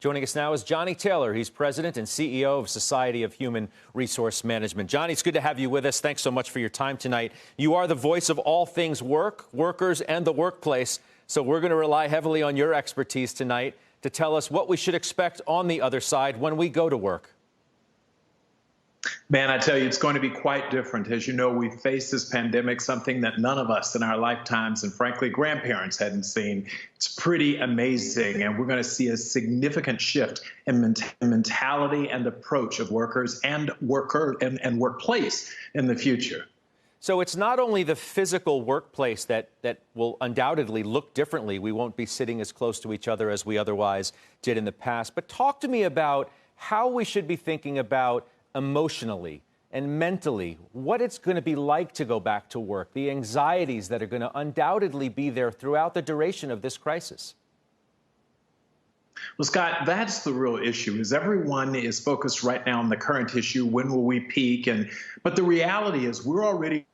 Joining us now is Johnny Taylor. He's president and CEO of Society of Human Resource Management. Johnny, it's good to have you with us. Thanks so much for your time tonight. You are the voice of all things work, workers, and the workplace. So we're going to rely heavily on your expertise tonight to tell us what we should expect on the other side when we go to work. Man, I tell you, it's going to be quite different. As you know, we faced this pandemic, something that none of us in our lifetimes and frankly, grandparents hadn't seen. It's pretty amazing. And we're going to see a significant shift in mentality and approach of workers and workplace in the future. So it's not only the physical workplace that will undoubtedly look differently. We won't be sitting as close to each other as we otherwise did in the past. But talk to me about how we should be thinking about emotionally and mentally, what it's going to be like to go back to work, the anxieties that are going to undoubtedly be there throughout the duration of this crisis. Well, Scott, that's the real issue, is everyone is focused right now on the current issue. When will we peak? But the reality is we're already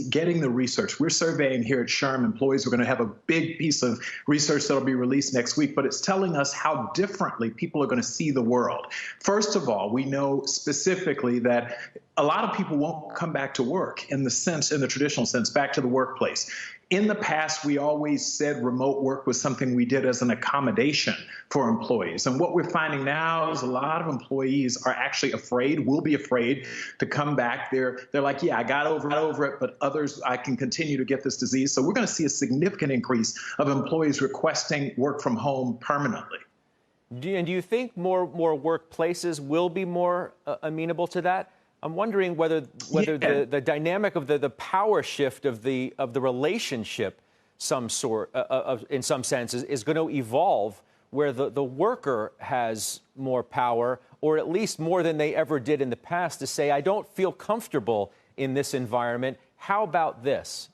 getting the research. We're surveying here at SHRM employees. We're going to have a big piece of research that'll be released next week, but it's telling us how differently people are going to see the world. First of all, we know specifically that a lot of people won't come back to work in the traditional sense, back to the workplace. In the past, we always said remote work was something we did as an accommodation for employees. And what we're finding now is a lot of employees are actually will be afraid to come back. They're like, yeah, I got over it, but others, I can continue to get this disease. So we're going to see a significant increase of employees requesting work from home permanently. Do you think more workplaces will be more amenable to that? I'm wondering whether the dynamic of the power shift of the relationship, in some sense, is going to evolve, where the worker has more power, or at least more than they ever did in the past, to say, I don't feel comfortable in this environment. How about this?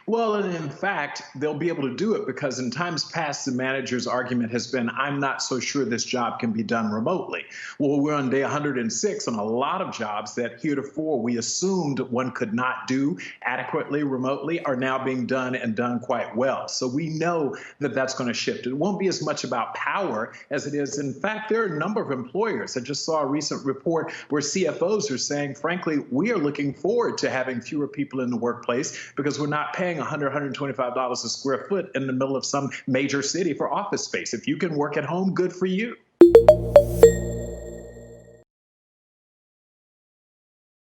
Well, and in fact, they'll be able to do it because in times past, the manager's argument has been, I'm not so sure this job can be done remotely. Well, we're on day 106 on a lot of jobs that heretofore we assumed one could not do adequately remotely are now being done and done quite well. So we know that that's going to shift. It won't be as much about power as it is. In fact, there are a number of employers. I just saw a recent report where CFOs are saying, frankly, we are looking forward to having fewer people in the workplace because we're not paying $100, $125 a square foot in the middle of some major city for office space. If you can work at home, good for you.